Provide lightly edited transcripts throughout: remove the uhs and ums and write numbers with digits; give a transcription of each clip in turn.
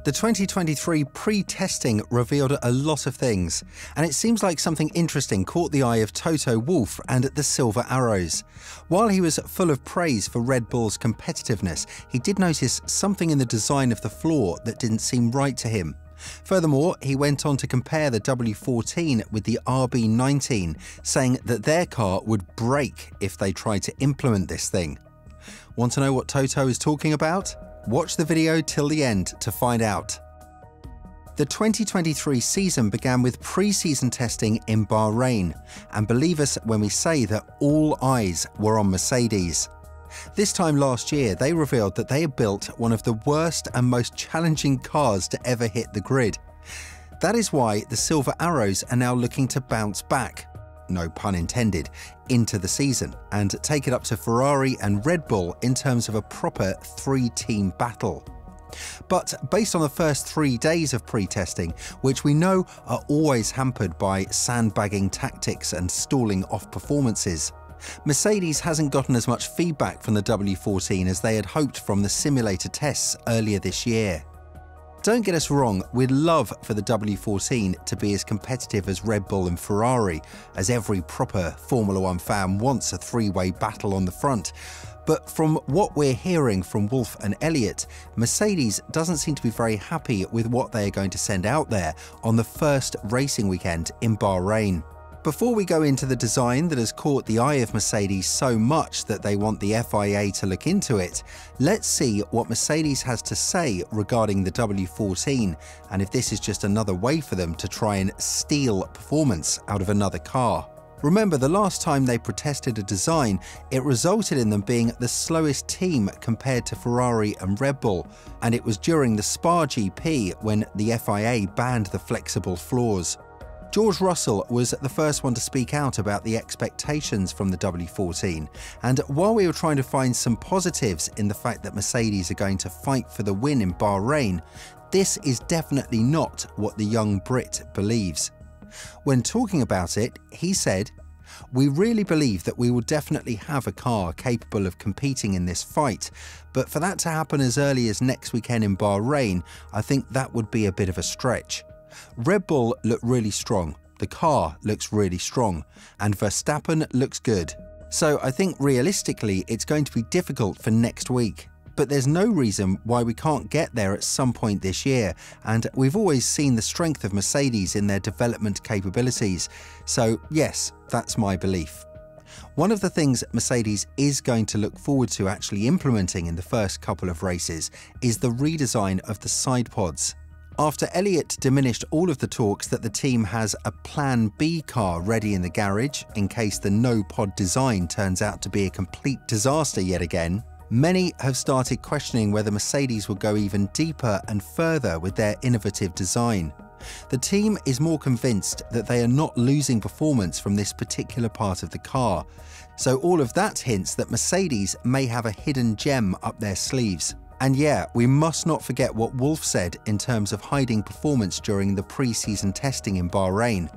The 2023 pre-testing revealed a lot of things, and it seems like something interesting caught the eye of Toto Wolff and the Silver Arrows. While he was full of praise for Red Bull's competitiveness, he did notice something in the design of the floor that didn't seem right to him. Furthermore, he went on to compare the W14 with the RB19, saying that their car would break if they tried to implement this thing. Want to know what Toto is talking about? Watch the video till the end to find out. The 2023 season began with pre-season testing in Bahrain, and believe us when we say that all eyes were on Mercedes. This time last year, they revealed that they had built one of the worst and most challenging cars to ever hit the grid. That is why the Silver Arrows are now looking to bounce back, no pun intended, into the season and take it up to Ferrari and Red Bull in terms of a proper three-team battle. But based on the first 3 days of pre-testing, which we know are always hampered by sandbagging tactics and stalling off performances, Mercedes hasn't gotten as much feedback from the W14 as they had hoped from the simulator tests earlier this year. Don't get us wrong, we'd love for the W14 to be as competitive as Red Bull and Ferrari, as every proper Formula One fan wants a three-way battle on the front. But from what we're hearing from Wolff and Elliott, Mercedes doesn't seem to be very happy with what they are going to send out there on the first racing weekend in Bahrain. Before we go into the design that has caught the eye of Mercedes so much that they want the FIA to look into it, let's see what Mercedes has to say regarding the W14 and if this is just another way for them to try and steal performance out of another car. Remember, the last time they protested a design, it resulted in them being the slowest team compared to Ferrari and Red Bull, and it was during the Spa GP when the FIA banned the flexible floors. George Russell was the first one to speak out about the expectations from the W14, and while we were trying to find some positives in the fact that Mercedes are going to fight for the win in Bahrain, this is definitely not what the young Brit believes. When talking about it, he said, "We really believe that we will definitely have a car capable of competing in this fight, but for that to happen as early as next weekend in Bahrain, I think that would be a bit of a stretch. Red Bull look really strong, the car looks really strong, and Verstappen looks good. So I think realistically it's going to be difficult for next week. But there's no reason why we can't get there at some point this year, and we've always seen the strength of Mercedes in their development capabilities. So yes, that's my belief." One of the things Mercedes is going to look forward to actually implementing in the first couple of races is the redesign of the side pods. After Elliott diminished all of the talks that the team has a Plan B car ready in the garage in case the no-pod design turns out to be a complete disaster yet again, many have started questioning whether Mercedes will go even deeper and further with their innovative design. The team is more convinced that they are not losing performance from this particular part of the car, so all of that hints that Mercedes may have a hidden gem up their sleeves. And yeah, we must not forget what Wolff said in terms of hiding performance during the pre-season testing in Bahrain,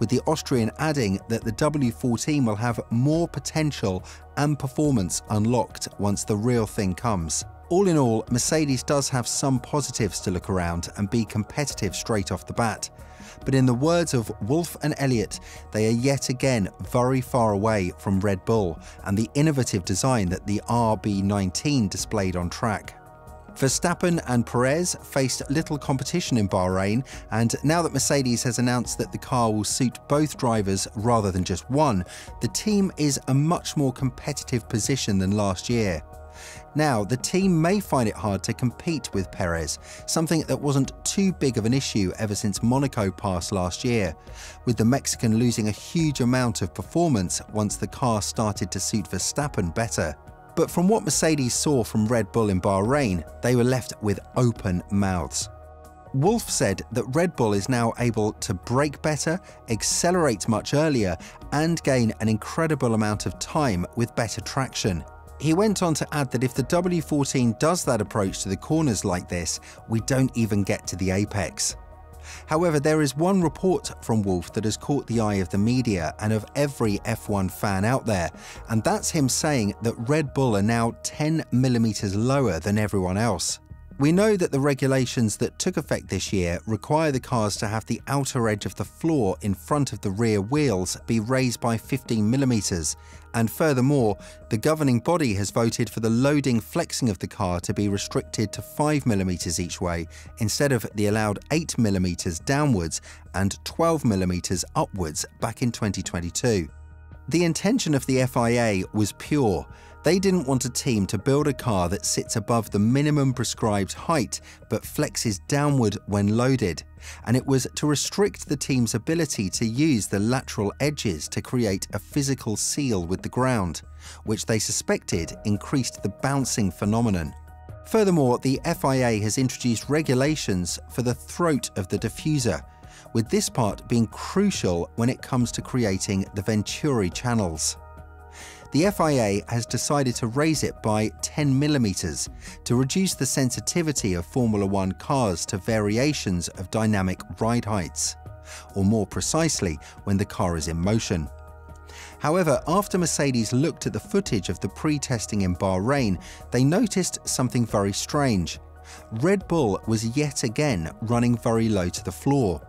with the Austrian adding that the W14 will have more potential and performance unlocked once the real thing comes. All in all, Mercedes does have some positives to look around and be competitive straight off the bat. But in the words of Wolff and Elliott, they are yet again very far away from Red Bull and the innovative design that the RB19 displayed on track. Verstappen and Perez faced little competition in Bahrain, and now that Mercedes has announced that the car will suit both drivers rather than just one, the team is a much more competitive position than last year. Now, the team may find it hard to compete with Perez, something that wasn't too big of an issue ever since Monaco passed last year, with the Mexican losing a huge amount of performance once the car started to suit Verstappen better. But from what Mercedes saw from Red Bull in Bahrain, they were left with open mouths. Wolff said that Red Bull is now able to brake better, accelerate much earlier, and gain an incredible amount of time with better traction. He went on to add that if the W14 does that approach to the corners like this, we don't even get to the apex. However, there is one report from Wolff that has caught the eye of the media and of every F1 fan out there, and that's him saying that Red Bull are now 10mm lower than everyone else. We know that the regulations that took effect this year require the cars to have the outer edge of the floor in front of the rear wheels be raised by 15mm, and furthermore, the governing body has voted for the loading flexing of the car to be restricted to 5mm each way instead of the allowed 8mm downwards and 12mm upwards back in 2022. The intention of the FIA was pure. They didn't want a team to build a car that sits above the minimum prescribed height but flexes downward when loaded, and it was to restrict the team's ability to use the lateral edges to create a physical seal with the ground, which they suspected increased the bouncing phenomenon. Furthermore, the FIA has introduced regulations for the throat of the diffuser, with this part being crucial when it comes to creating the Venturi channels. The FIA has decided to raise it by 10mm to reduce the sensitivity of Formula One cars to variations of dynamic ride heights, or more precisely, when the car is in motion. However, after Mercedes looked at the footage of the pre-testing in Bahrain, they noticed something very strange. Red Bull was yet again running very low to the floor.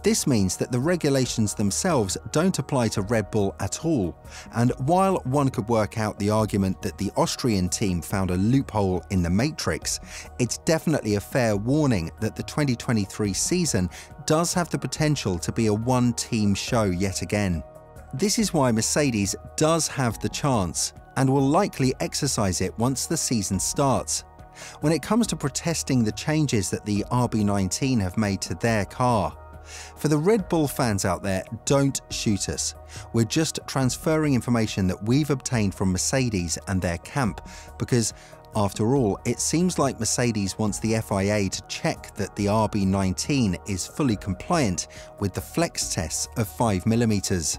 This means that the regulations themselves don't apply to Red Bull at all, and while one could work out the argument that the Austrian team found a loophole in the matrix, it's definitely a fair warning that the 2023 season does have the potential to be a one-team show yet again. This is why Mercedes does have the chance, and will likely exercise it once the season starts. When it comes to protesting the changes that the RB19 have made to their car, for the Red Bull fans out there, don't shoot us. We're just transferring information that we've obtained from Mercedes and their camp, because after all, it seems like Mercedes wants the FIA to check that the RB19 is fully compliant with the flex tests of 5mm.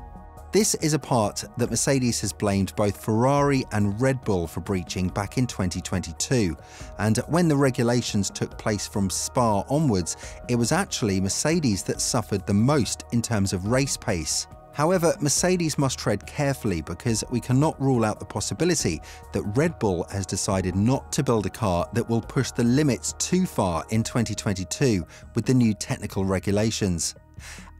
This is a part that Mercedes has blamed both Ferrari and Red Bull for breaching back in 2022, and when the regulations took place from Spa onwards, it was actually Mercedes that suffered the most in terms of race pace. However, Mercedes must tread carefully, because we cannot rule out the possibility that Red Bull has decided not to build a car that will push the limits too far in 2022 with the new technical regulations.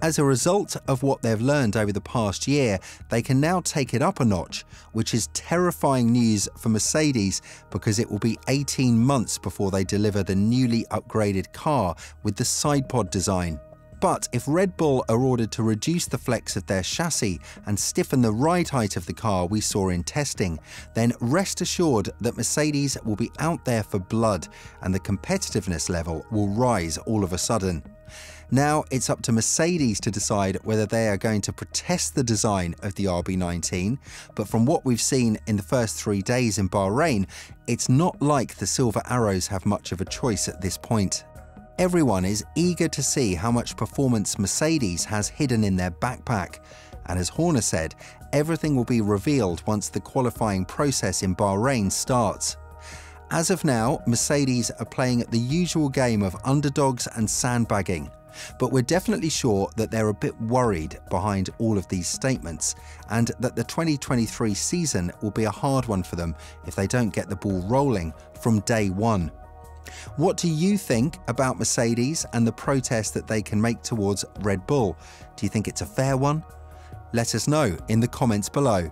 As a result of what they've learned over the past year, they can now take it up a notch, which is terrifying news for Mercedes, because it will be 18 months before they deliver the newly upgraded car with the sidepod design. But if Red Bull are ordered to reduce the flex of their chassis and stiffen the ride height of the car we saw in testing, then rest assured that Mercedes will be out there for blood, and the competitiveness level will rise all of a sudden. Now it's up to Mercedes to decide whether they are going to protest the design of the RB19, but from what we've seen in the first 3 days in Bahrain, it's not like the Silver Arrows have much of a choice at this point. Everyone is eager to see how much performance Mercedes has hidden in their backpack, and as Horner said, everything will be revealed once the qualifying process in Bahrain starts. As of now, Mercedes are playing at the usual game of underdogs and sandbagging, but we're definitely sure that they're a bit worried behind all of these statements, and that the 2023 season will be a hard one for them if they don't get the ball rolling from day one. What do you think about Mercedes and the protest that they can make towards Red Bull? Do you think it's a fair one? Let us know in the comments below.